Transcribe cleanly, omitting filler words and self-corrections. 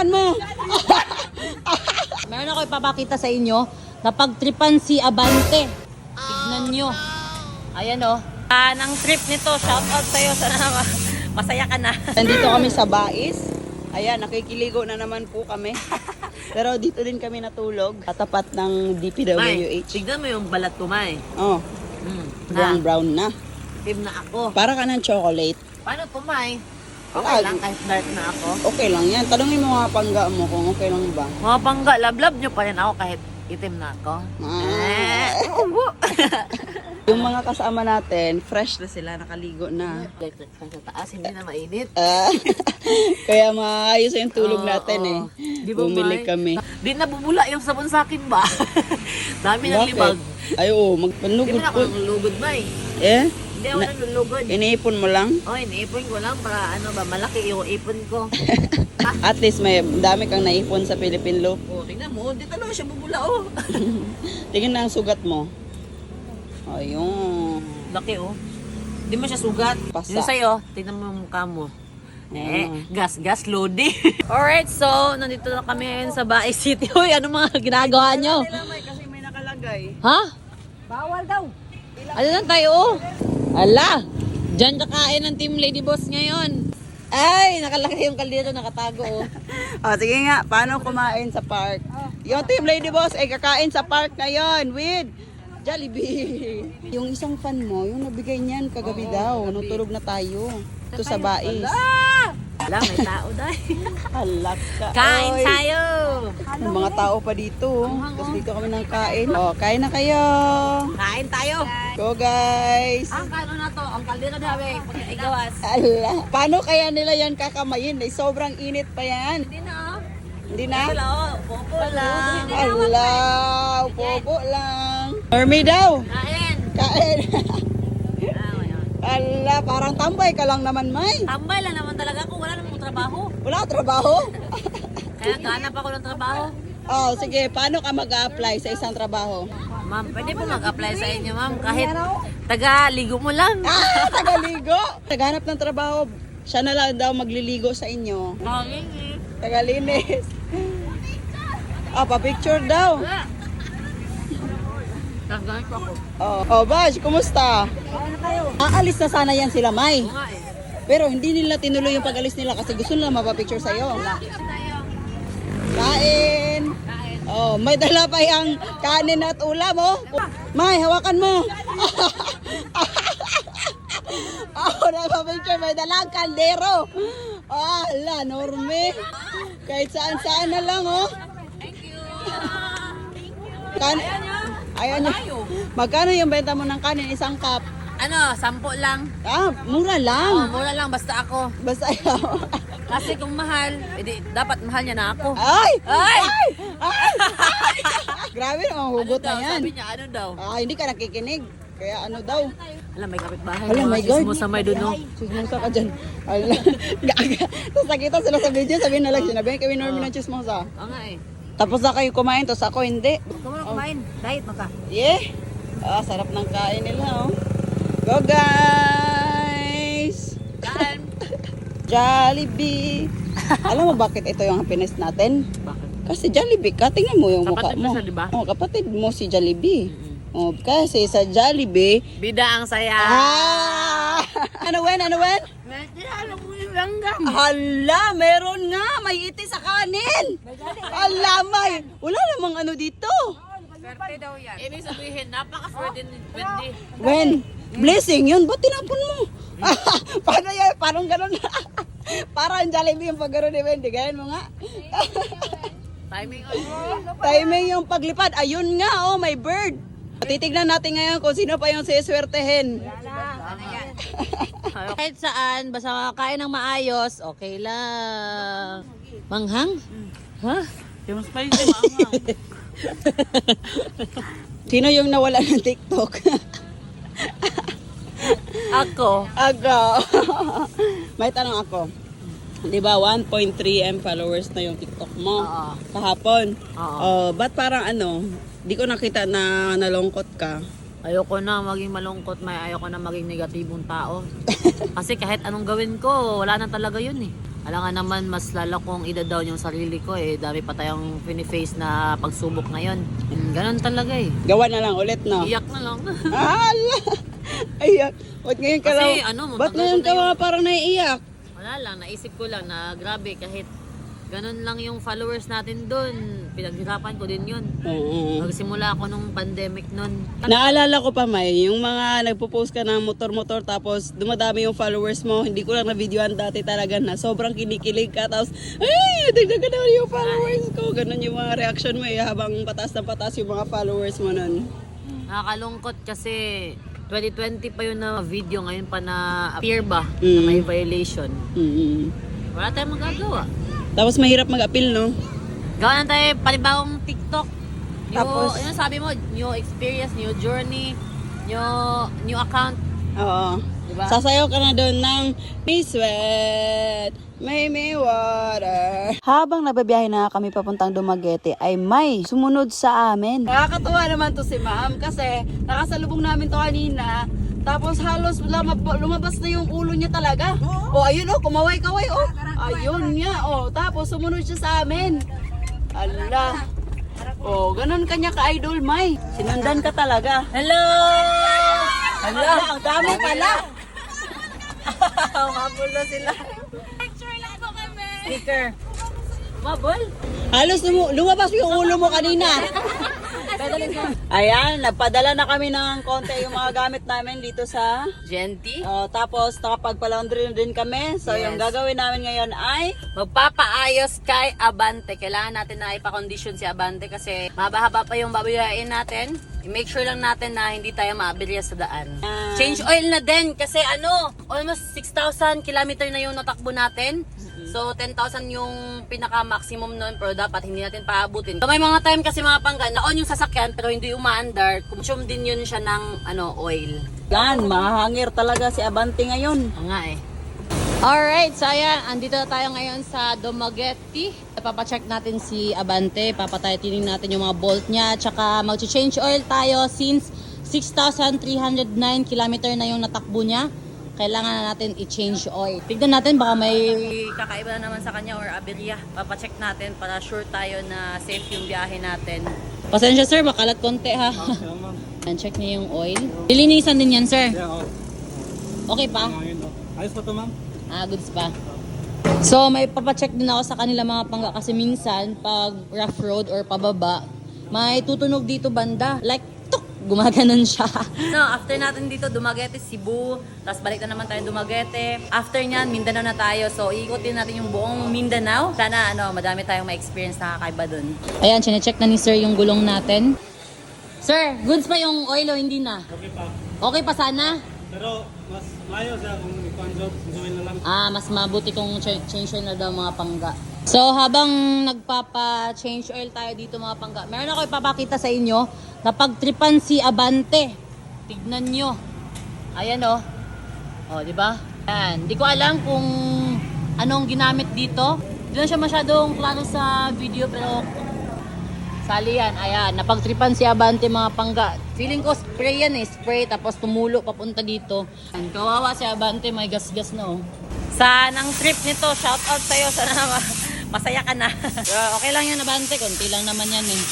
hawakan mo. Meron ako ipapakita sa inyo na pagtripan si Abante. Tignan nyo. Ayan o. Ng trip nito, shout out sa'yo. Sana masaya ka na. Nandito kami sa Bais. Ayan, nakikiligo na naman po kami. Pero dito din kami natulog. Katapat ng May, DPWH. tignan mo yung balat ko, May. Oh, brown brown na. Team na ako. Para ka ng chocolate. Paano to, May? Okay Wala. lang kahit dark na ako. Okay lang yan. Tanungin mo mga pangga mo kung okay lang ba. Mga pangga, love nyo pa rin ako kahit itim na ako. Yung mga kasama natin, fresh na sila, nakaligo na. Electric fan sa taas, hindi na mainit. Kaya maayos yung tulog natin eh. Di ba, Bumili May? kami. Di na bubula yung sabon sa akin ba? Dami ng Bakit? libag. Ay oo, Hindi magpanugod mo na ako po. nalulugod, May. Eh? Hindi ako nalulugod. Iniipon mo lang? Oh, iniipon ko lang para ano ba, malaki yung ipon ko. At least may dami kang naipon sa Philippine Loop. Oh, tingnan mo, di talaga siya bubula, oh. Tingnan na ang sugat mo. Ayun. Laki, oh. Di mo siya sugat. Pasa. Yung sa'yo, tingnan mo yung mukha mo. Gas, lodi. Alright, so, nandito na kami ngayon sa Bae City. Uy, ano mga ginagawa nyo? Kasi may nakalagay. Ha? Bawal daw. Ano lang tayo, oh? Ala! Diyan kakain ng Team Lady Boss ngayon. Ay, nakalagay yung kaldero, nakatago, oh. Sige nga, paano kumain sa park? Yung Team Lady Boss ay kakain sa park ngayon with Jollibee. Yung isang fan mo, yung nabigay niyan kagabi daw. Nung tulog na tayo. Ito sa Bais. Wala, may tao dahil. Halak ka. Kain oy. tayo! May mga tao pa dito. Tapos dito kami nang kain. Oh, kain na kayo. Kain tayo! Go guys. Ang kano na to, ang kaldero namin, pagkaigawas. Ala, paano kaya nila yan kakamayin? Eh, sobrang init pa yan. Hindi na, oh. Hindi na? Wala, oh. Popo lang. Ala, popo lang. Army daw. Kain! Kain. Ngayon. Ala, parang tambay ka lang naman, May. Tambay lang naman talaga ako, wala namang trabaho. Wala ka trabaho? Kaya ganap ako ng trabaho. Oh, sige, paano ka mag-a-apply sa isang trabaho? Ma'am, pwede po mag-apply sa inyo, ma'am. Kahit taga-ligo mo lang. Tagaligo. Naghanap ng trabaho. Siya na lang daw magliligo sa inyo. Tagalinis. Pa-picture daw. Nagganap ako. Oh, Bash, kumusta? Aalis na sana yan sila, May. Oo nga eh. Pero hindi nila tinuloy yung pag-alis nila kasi gusto nila mapapicture sa'yo. Kain! Oh, may dala pa yung kanin at ulam, oh. May, hawakan mo. Oh, napapicture, may dala ang kaldero. Oh, ala, Norme. Kahit saan-saan na lang, oh. Thank you. Ayan niya. Magkano yung benta mo ng kanin? Isang cup? Ano, 10 lang. Mura Oh, lang. mura lang, basta ako. Basta ayaw. Kasi kung mahal, edi, dapat mahal niya na ako. Ay! Ay! Grabe naman, hugot Ano daw? na yan. Sabi niya, ano daw? Hindi ka nakikinig. Kaya ano daw? Alam, may kapitbahay. Alam, my God. Mo sa may doon, no? Chismosa ka dyan. Ala. Tapos nakita sila sa video, sabihin na lang, sinabihin kami normal ng chismosa. Oo nga eh. Tapos na kayo kumain, tapos ako hindi. Gusto mo na kumain? Diet mo ka. Yeah. Sarap ng kain nila, oh. Go guys! Kain. Jollibee! Alam mo bakit ito yung happiness natin? Bakit? Kasi Jollibee ka, tingnan mo yung mukha Kapatid mo. mo siya, di ba? Oh, kapatid mo si Jollibee. Oh, kasi sa Jollibee, Bida ang saya. Ano wen? Alam mo yung langgam. Hala, meron nga, may iti sa kanin. Hala, may. Wala namang ano dito. Swerte daw yan. Ibig sabihin, napaka-swerte ni Wendy. Wen, blessing yun, ba't tinapon mo? Paano yan? Parang ganun. Parang Jollibee yung pag-gano'n ni Wendy. Ganyan mo nga. Timing Timing yung paglipad. Ayun nga, oh, may bird. Titignan natin ngayon kung sino pa yung siswertehin. Kahit saan, basta makakain ng maayos, okay lang. Manghang? Ha? Yung spicy manghang. Sino yung nawala ng TikTok? Ako. Ako. May tanong ako. Di ba 1.3M followers na yung TikTok mo Oo. kahapon? Oo. Oh, ba't parang ano, di ko nakita na nalungkot ka? Ayoko na maging malungkot, ayoko na maging negatibong tao. Kasi kahit anong gawin ko, wala na talaga yun eh. Alam nga naman, mas lalo kong ida-down yung sarili ko eh. Dami pa tayong fini-face na pagsubok ngayon. Ganon talaga eh. Gawa na lang ulit, no? Iyak na lang. Ala! Ayak. Ba't ngayon ka Kasi, lang? ano, Ba't matagal ngayon ko ka na mga parang naiiyak? Wala lang, naisip ko lang na grabe kahit ganon lang yung followers natin doon. Pinaghirapan ko din yun. Oo. Magsimula ako nung pandemic nun. Naalala ko pa, May, yung mga nagpo-post ka ng motor-motor tapos dumadami yung followers mo. Hindi ko lang na-videoan dati talaga na sobrang kinikilig ka. Tapos, ay, dagdagan naman yung followers ko. Ganon yung mga reaction mo eh, habang patas na patas yung mga followers mo nun. Nakakalungkot kasi 2020 pa yun na video, ngayon pa na appear ba na may violation. Mm. Wala tayong magagawa. Tapos mahirap mag-appeal, no? Gawa na tayo panibagong TikTok. Tapos? Yung sabi mo, new experience, new journey, new account. Oo. Diba? Sasayaw ka na doon ng may sweat, may water. Habang nababiyahe na kami papuntang Dumaguete ay may sumunod sa amin. Nakakatuwa naman to si ma'am kasi nakasalubong namin to kanina. Tapos halos lumabas na yung ulo niya talaga. O ayun o, kumaway-kaway o. Ayun niya o. Tapos sumunod siya sa amin. Ala. O, ganun kanya ka-idol, May. Sinundan ka talaga. Hello! Ala, ang dami pala. Mabul na sila. Sticker. Mabol? Halos lumabas yung ulo mo kanina. Ayan, nagpadala na kami ng konti yung mga gamit namin dito sa... Genty? tapos nakapagpa-laundry na din kami. So Yes. yung gagawin namin ngayon ay... Magpapaayos kay Abante. Kailangan natin na ipa-condition si Abante kasi mahaba pa yung babayain natin. I-make sure lang natin na hindi tayo maabirya sa daan. Change oil na din kasi almost 6,000 kilometer na yung natakbo natin. So 10,000 yung pinaka-maximum nun pero dapat hindi natin paabutin. So may mga time kasi mga pangga na-on yung sasakyan pero hindi umaandar. Consume din yun siya ng oil. Yan, mahangir talaga si Abante ngayon. Oo nga eh. Alright, so ayan, andito na tayo ngayon sa Dumaguete. Papacheck natin si Abante, papataytinin natin yung mga bolt niya, tsaka mag-change oil tayo since 6,309 kilometer na yung natakbo niya. Kailangan na natin i-change oil. Tignan natin, baka may kakaiba na naman sa kanya or aberya. Papacheck natin para sure tayo na safe yung biyahe natin. Pasensya sir, makalat konti ha. Check niyo yung oil. Lilinisan din yan sir. Okay pa? Ayos pa to, ma'am? Goods pa. So, may papacheck din ako sa kanila mga pangga kasi minsan, pag rough road or pababa, may tutunog dito banda. Like, tuk! Gumaganon siya. So, after natin dito, Dumaguete, Cebu, tapos balik na naman tayo Dumaguete. After nyan, Mindanao na tayo. So, iikutin natin yung buong Mindanao. Sana, madami tayong ma-experience na kakaiba dun. Ayan, chinecheck na ni sir yung gulong natin. Sir, goods pa yung oil o hindi na? Okay pa. Okay pa sana? Pero mas mayo siya kung i-conjure, join na lang. Mas mabuti kung change oil na daw mga pangga. So, habang nagpapa-change oil tayo dito mga pangga, meron ako ipapakita sa inyo na pagtripan si Abante. Tignan nyo. Ayan o. O, di ba? Ayan. Di ko alam kung anong ginamit dito. Di na siya masyadong klaro sa video pero sali yan. Ayan. Napagtripan si Abante mga pangga. Feeling ko spray yan eh. Spray tapos tumulo papunta dito. Ayan, kawawa si Abante. May gas-gas na oh. Sa nang trip nito, shout out sa'yo. Sana masaya ka na. Okay lang yan Abante. Konti lang naman yan eh.